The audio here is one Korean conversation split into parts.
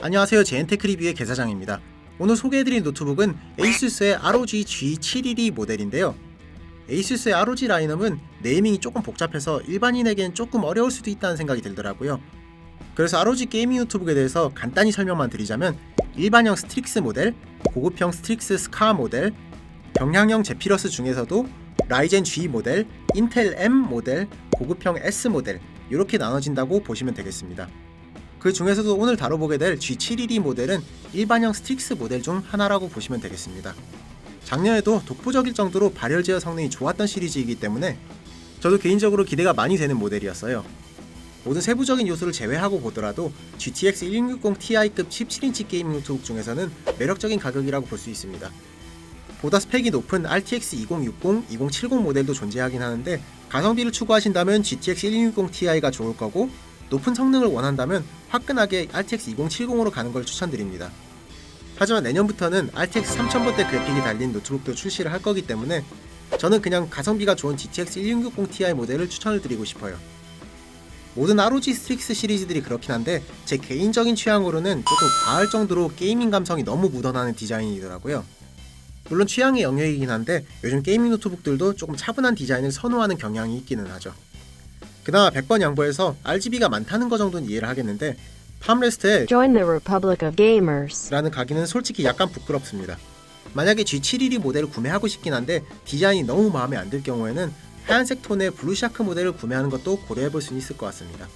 안녕하세요, 제엔테크리뷰의 개사장입니다. 오늘 소개해드린 노트북은 에이수스의 ROG G712 모델인데요. 에이수스의 ROG 라인업은 네이밍이 조금 복잡해서 일반인에겐 조금 어려울 수도 있다는 생각이 들더라고요. 그래서 ROG 게이밍 노트북에 대해서 간단히 설명만 드리자면 일반형 스트릭스 모델, 고급형 스트릭스 스카 모델, 경량형 제피러스 중에서도 라이젠 G 모델, 인텔 M 모델, 고급형 S 모델 이렇게 나눠진다고 보시면 되겠습니다. 그 중에서도 오늘 다뤄보게 될 G712 모델은 일반형 스트릭스 모델 중 하나라고 보시면 되겠습니다. 작년에도 독보적일 정도로 발열 제어 성능이 좋았던 시리즈이기 때문에 저도 개인적으로 기대가 많이 되는 모델이었어요. 모든 세부적인 요소를 제외하고 보더라도 GTX 1660 Ti급 17인치 게이밍 노트북 중에서는 매력적인 가격이라고 볼 수 있습니다. 보다 스펙이 높은 RTX 2060, 2070 모델도 존재하긴 하는데 가성비를 추구하신다면 GTX 1660 Ti가 좋을 거고 높은 성능을 원한다면 화끈하게 RTX 2070으로 가는 걸 추천드립니다. 하지만 내년부터는 RTX 3000번대 그래픽이 달린 노트북도 출시를 할 거기 때문에 저는 그냥 가성비가 좋은 GTX 1660 Ti 모델을 추천을 드리고 싶어요. 모든 ROG 스트릭스 시리즈들이 그렇긴 한데 제 개인적인 취향으로는 조금 과할 정도로 게이밍 감성이 너무 묻어나는 디자인이더라고요. 물론 취향의 영역이긴 한데 요즘 게이밍 노트북들도 조금 차분한 디자인을 선호하는 경향이 있기는 하죠. 그나마 100번 양보해서 RGB가 많다는 거 정도는 이해를 하겠는데 팜레스트에 Join the Republic of Gamers 라는 가기는 솔직히 약간 부끄럽습니다. 만약에 G712 모델을 구매하고 싶긴 한데 디자인이 너무 마음에 안 들 경우에는 하얀색 톤의 블루샤크 모델을 구매하는 것도 고려해볼 수 있을 것 같습니다.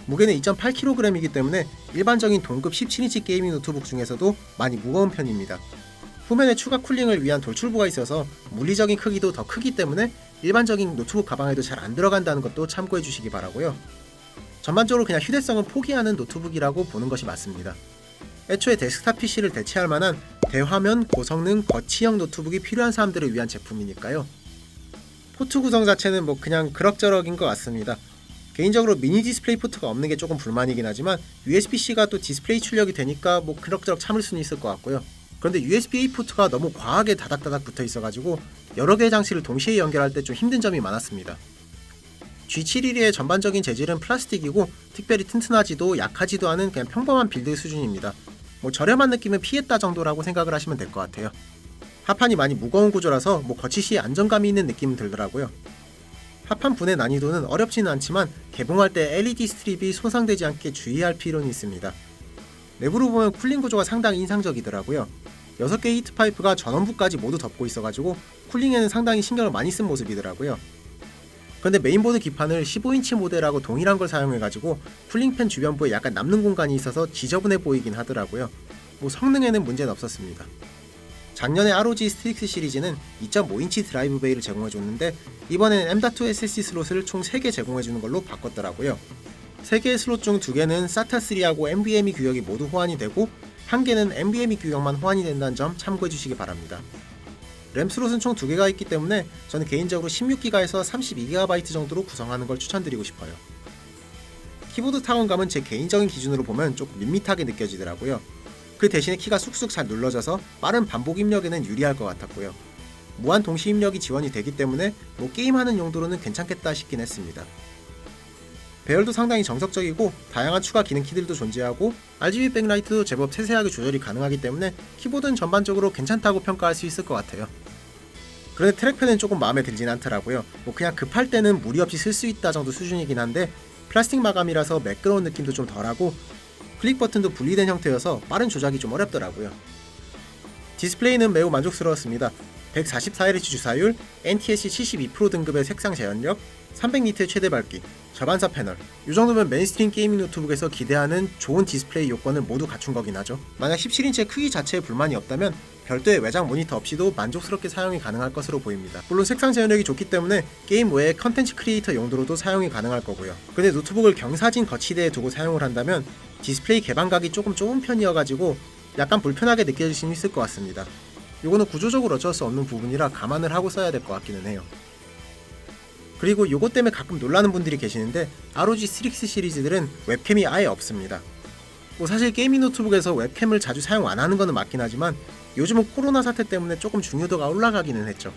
무게는 2.8kg이기 때문에 일반적인 동급 17인치 게이밍 노트북 중에서도 많이 무거운 편입니다. 후면에 추가 쿨링을 위한 돌출부가 있어서 물리적인 크기도 더 크기 때문에 일반적인 노트북 가방에도 잘 안 들어간다는 것도 참고해 주시기 바라고요. 전반적으로 그냥 휴대성은 포기하는 노트북이라고 보는 것이 맞습니다. 애초에 데스크탑 PC를 대체할 만한 대화면, 고성능, 거치형 노트북이 필요한 사람들을 위한 제품이니까요. 포트 구성 자체는 그냥 그럭저럭인 것 같습니다. 개인적으로 미니 디스플레이 포트가 없는 게 조금 불만이긴 하지만 USB-C가 또 디스플레이 출력이 되니까 그럭저럭 참을 수는 있을 것 같고요. 그런데 USB-A 포트가 너무 과하게 다닥다닥 붙어 있어가지고 여러 개의 장치를 동시에 연결할 때 좀 힘든 점이 많았습니다. G712의 전반적인 재질은 플라스틱이고 특별히 튼튼하지도 약하지도 않은 그냥 평범한 빌드 수준입니다. 저렴한 느낌은 피했다 정도라고 생각을 하시면 될 것 같아요. 하판이 많이 무거운 구조라서 거치 시에 안정감이 있는 느낌은 들더라고요. 하판 분해 난이도는 어렵지는 않지만 개봉할 때 LED 스트립이 손상되지 않게 주의할 필요는 있습니다. 내부로 보면 쿨링 구조가 상당히 인상적이더라고요. 6개의 히트 파이프가 전원부까지 모두 덮고 있어가지고 쿨링에는 상당히 신경을 많이 쓴 모습이더라고요. 그런데 메인보드 기판을 15인치 모델하고 동일한 걸 사용해가지고 쿨링팬 주변부에 약간 남는 공간이 있어서 지저분해 보이긴 하더라고요. 성능에는 문제는 없었습니다. 작년에 ROG 스트릭스 시리즈는 2.5인치 드라이브 베이를 제공해줬는데 이번에는 M.2 SSD 슬롯을 총 3개 제공해주는 걸로 바꿨더라고요. 3개의 슬롯 중 2개는 SATA3하고 NVMe 규격이 모두 호환이 되고 1개는 NVMe 규격만 호환이 된다는 점 참고해주시기 바랍니다. 램 슬롯은 총 2개가 있기 때문에 저는 개인적으로 16기가에서 32GB 정도로 구성하는 걸 추천드리고 싶어요. 키보드 타건감은 제 개인적인 기준으로 보면 조금 밋밋하게 느껴지더라고요. 그 대신에 키가 쑥쑥 잘 눌러져서 빠른 반복 입력에는 유리할 것 같았고요. 무한 동시 입력이 지원이 되기 때문에 게임하는 용도로는 괜찮겠다 싶긴 했습니다. 배열도 상당히 정석적이고 다양한 추가 기능 키들도 존재하고 RGB 백라이트도 제법 세세하게 조절이 가능하기 때문에 키보드는 전반적으로 괜찮다고 평가할 수 있을 것 같아요. 그런데 트랙패드는 조금 마음에 들진 않더라고요. 그냥 급할 때는 무리 없이 쓸 수 있다 정도 수준이긴 한데 플라스틱 마감이라서 매끄러운 느낌도 좀 덜하고 클릭 버튼도 분리된 형태여서 빠른 조작이 좀 어렵더라고요. 디스플레이는 매우 만족스러웠습니다. 144Hz 주사율, NTSC 72% 등급의 색상 재현력, 300니트의 최대 밝기, 저반사 패널, 이 정도면 메인스트림 게이밍 노트북에서 기대하는 좋은 디스플레이 요건을 모두 갖춘 거긴 하죠. 만약 17인치의 크기 자체에 불만이 없다면 별도의 외장 모니터 없이도 만족스럽게 사용이 가능할 것으로 보입니다. 물론 색상 재현력이 좋기 때문에 게임 외에 컨텐츠 크리에이터 용도로도 사용이 가능할 거고요. 근데 노트북을 경사진 거치대에 두고 사용을 한다면 디스플레이 개방각이 조금 좁은 편이어가지고 약간 불편하게 느껴질 수 있을 것 같습니다. 이거는 구조적으로 어쩔 수 없는 부분이라 감안을 하고 써야 될 것 같기는 해요. 그리고 이것 때문에 가끔 놀라는 분들이 계시는데 ROG 스트릭스 시리즈들은 웹캠이 아예 없습니다. 사실 게이밍 노트북에서 웹캠을 자주 사용 안 하는 거는 맞긴 하지만 요즘은 코로나 사태 때문에 조금 중요도가 올라가기는 했죠.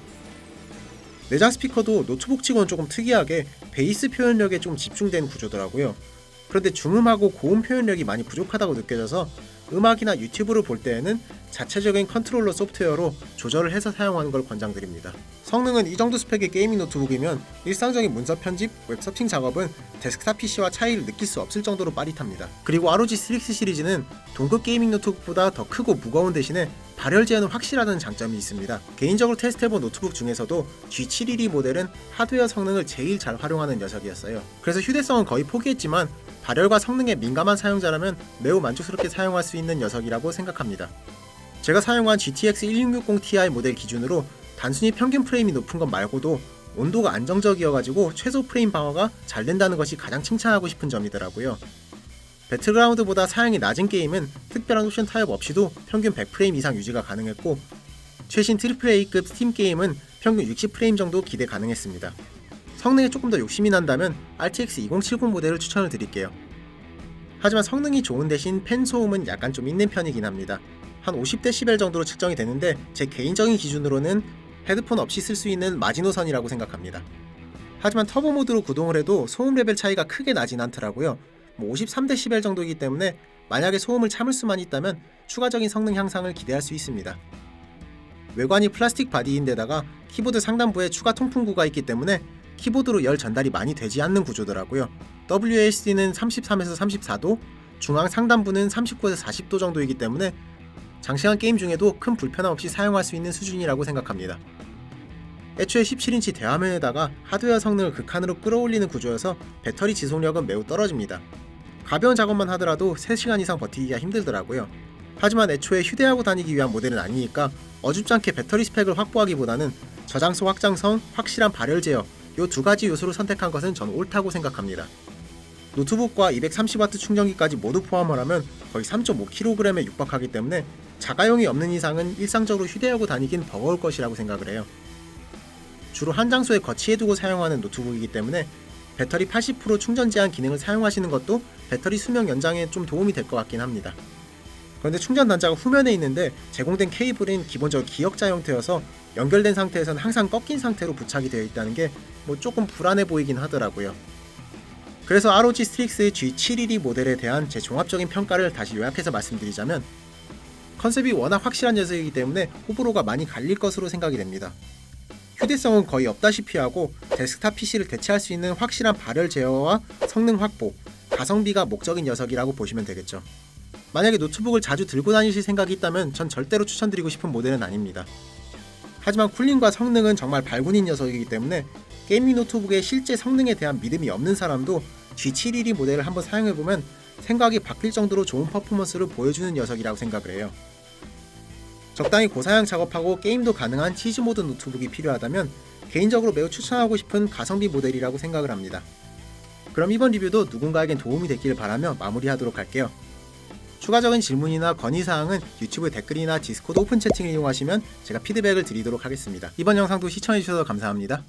내장 스피커도 노트북 치고는 조금 특이하게 베이스 표현력에 좀 집중된 구조더라고요. 그런데 중음하고 고음 표현력이 많이 부족하다고 느껴져서 음악이나 유튜브를 볼 때에는 자체적인 컨트롤러 소프트웨어로 조절을 해서 사용하는 걸 권장드립니다. 성능은 이 정도 스펙의 게이밍 노트북이면 일상적인 문서 편집, 웹서핑 작업은 데스크탑 PC와 차이를 느낄 수 없을 정도로 빠릿합니다. 그리고 ROG 스트릭스 시리즈는 동급 게이밍 노트북보다 더 크고 무거운 대신에 발열 제어는 확실하다는 장점이 있습니다. 개인적으로 테스트해본 노트북 중에서도 G712 모델은 하드웨어 성능을 제일 잘 활용하는 녀석이었어요. 그래서 휴대성은 거의 포기했지만 발열과 성능에 민감한 사용자라면 매우 만족스럽게 사용할 수 있는 녀석이라고 생각합니다. 제가 사용한 GTX 1660ti 모델 기준으로 단순히 평균 프레임이 높은 것 말고도 온도가 안정적이어가지고 최소 프레임 방어가 잘 된다는 것이 가장 칭찬하고 싶은 점이더라고요. 배틀그라운드보다 사양이 낮은 게임은 특별한 옵션 타협 없이도 평균 100프레임 이상 유지가 가능했고, 최신 AAA급 스팀 게임은 평균 60프레임 정도 기대 가능했습니다. 성능에 조금 더 욕심이 난다면 RTX 2070 모델을 추천을 드릴게요. 하지만 성능이 좋은 대신 팬 소음은 약간 좀 있는 편이긴 합니다. 한 50dB 정도로 측정이 되는데 제 개인적인 기준으로는 헤드폰 없이 쓸 수 있는 마지노선이라고 생각합니다. 하지만 터보 모드로 구동을 해도 소음 레벨 차이가 크게 나진 않더라고요. 53dB 정도이기 때문에 만약에 소음을 참을 수만 있다면 추가적인 성능 향상을 기대할 수 있습니다. 외관이 플라스틱 바디인데다가 키보드 상단부에 추가 통풍구가 있기 때문에 키보드로 열 전달이 많이 되지 않는 구조더라고요. WASD는 33에서 34도, 중앙 상단부는 39에서 40도 정도이기 때문에 장시간 게임 중에도 큰 불편함 없이 사용할 수 있는 수준이라고 생각합니다. 애초에 17인치 대화면에다가 하드웨어 성능을 극한으로 끌어올리는 구조여서 배터리 지속력은 매우 떨어집니다. 가벼운 작업만 하더라도 3시간 이상 버티기가 힘들더라고요. 하지만 애초에 휴대하고 다니기 위한 모델은 아니니까 어줍지 않게 배터리 스펙을 확보하기보다는 저장소 확장성, 확실한 발열 제어, 이 두 가지 요소를 선택한 것은 전 옳다고 생각합니다. 노트북과 230W 충전기까지 모두 포함을 하면 거의 3.5kg에 육박하기 때문에 자가용이 없는 이상은 일상적으로 휴대하고 다니긴 버거울 것이라고 생각을 해요. 주로 한 장소에 거치해두고 사용하는 노트북이기 때문에 배터리 80% 충전 제한 기능을 사용하시는 것도 배터리 수명 연장에 좀 도움이 될 것 같긴 합니다. 그런데 충전 단자가 후면에 있는데 제공된 케이블은 기본적으로 기역자 형태여서 연결된 상태에서는 항상 꺾인 상태로 부착이 되어 있다는 게 조금 불안해 보이긴 하더라고요. 그래서 ROG 스트릭스 G712 모델에 대한 제 종합적인 평가를 다시 요약해서 말씀드리자면, 컨셉이 워낙 확실한 녀석이기 때문에 호불호가 많이 갈릴 것으로 생각이 됩니다. 휴대성은 거의 없다시피 하고 데스크탑 PC를 대체할 수 있는 확실한 발열 제어와 성능 확보, 가성비가 목적인 녀석이라고 보시면 되겠죠. 만약에 노트북을 자주 들고 다니실 생각이 있다면 전 절대로 추천드리고 싶은 모델은 아닙니다. 하지만 쿨링과 성능은 정말 발군인 녀석이기 때문에 게이밍 노트북의 실제 성능에 대한 믿음이 없는 사람도 G712 모델을 한번 사용해보면 생각이 바뀔 정도로 좋은 퍼포먼스를 보여주는 녀석이라고 생각을 해요. 적당히 고사양 작업하고 게임도 가능한 치즈모드 노트북이 필요하다면 개인적으로 매우 추천하고 싶은 가성비 모델이라고 생각을 합니다. 그럼 이번 리뷰도 누군가에겐 도움이 됐길 바라며 마무리하도록 할게요. 추가적인 질문이나 건의사항은 유튜브 댓글이나 디스코드 오픈 채팅을 이용하시면 제가 피드백을 드리도록 하겠습니다. 이번 영상도 시청해주셔서 감사합니다.